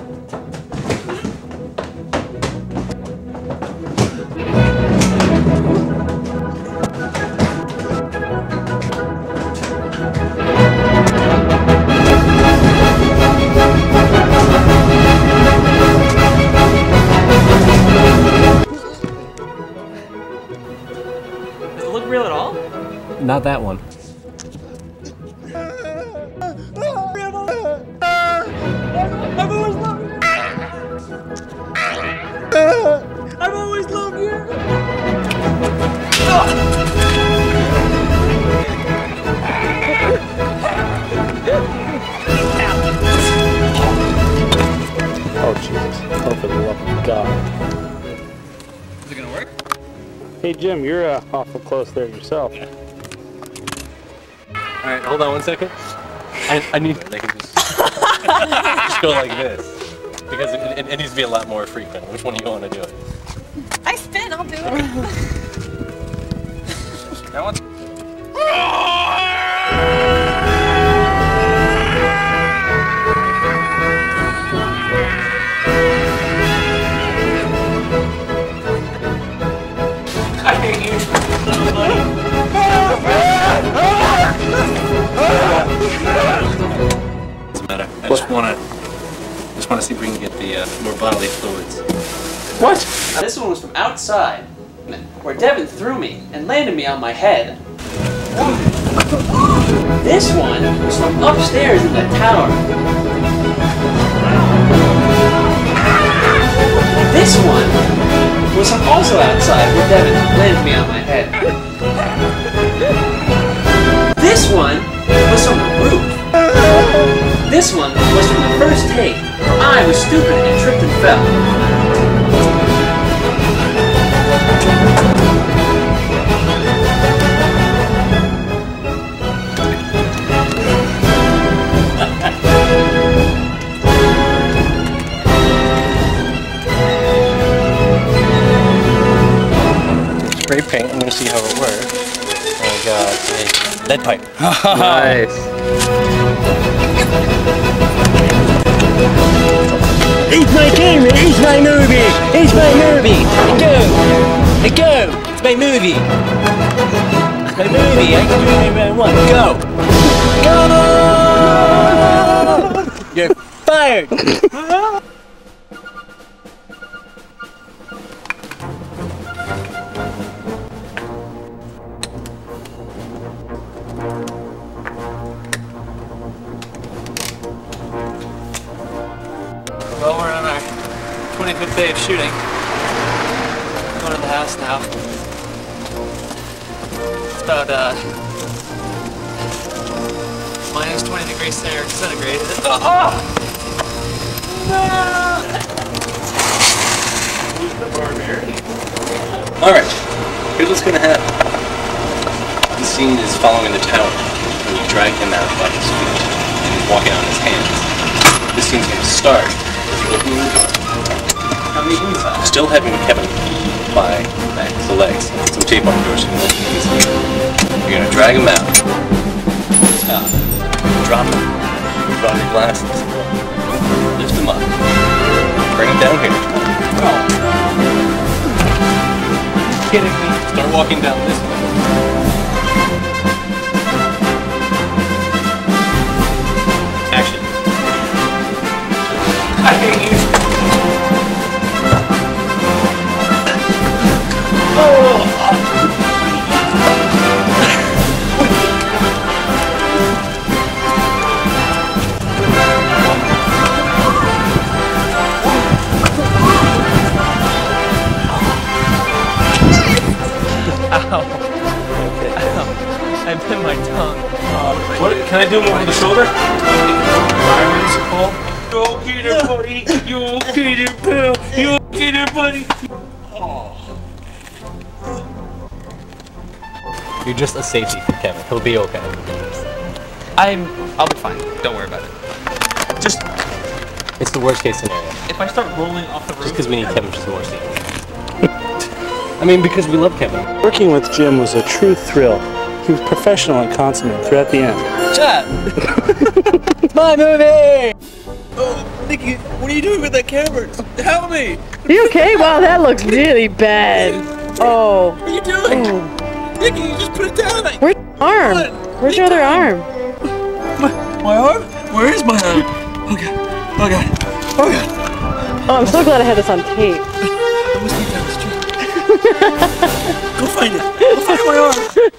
Does it look real at all? Not that one. I've always loved you! I've always loved you! Oh Jesus, oh for the love of God. Is it gonna work? Hey Jim, you're awful close there yourself. Alright, hold on one second. I need they can just go like this. Because it needs to be a lot more frequent. Which one do you want to do it? I spin, I'll do it. That one? I hate you. Doesn't matter. I just want to see if we can get the more bodily fluids. What? This one was from outside, where Devin threw me and landed me on my head. This one was from upstairs in the tower. This one was from also outside, where Devin landed me on my head. This one was from the roof. This one was from the first take, where I was stupid and tripped and fell. Spray paint, I'm going to see how it works. I got a lead pipe. Nice. It's my camera, it's my movie, it's my movie. Go, go, it's my movie. It's my movie, I can do whatever I want. Go. You're fired. Well, we're on our 25th day of shooting. Going to the house now. It's about minus 20 degrees centigrade. Oh! No! Who's the barbarian? Alright, here's what's gonna happen. The scene is following the tower, and you drag him out by his feet, and he's walking on his hands. This scene's gonna start with you opening the door. How many inside? Still having Kevin by the legs, and some tape on the door so you can open it easily. You're gonna drag him out. Stop. Drop him. Drop your glasses. Lift him up. Bring him down here. Kidding me? Start walking down this way. Action. I hate you. I bit my tongue. What? Can I do one over the shoulder? You okay there, buddy? You okay there, pal? You okay there, buddy? You're just a safety for Kevin. He'll be okay. I'll be fine. Don't worry about it. Just It's the worst case scenario. if I start rolling off the roof. Just because we need Kevin for some more scenes. I mean, because we love Kevin. Working with Jim was a true thrill. He was professional and consummate throughout the end. Shut up. It's my movie. Nikki, what are you doing with that camera? Help me! Are you okay? Wow, that looks really bad. Oh. What are you doing? Nikki, you just put it down! Where's your arm? Where's your other arm? My arm? Where is my arm? Oh god. Oh god. Oh god. Oh, I'm so glad I had this on tape. I must be down the street. Go find it. Go find my arm.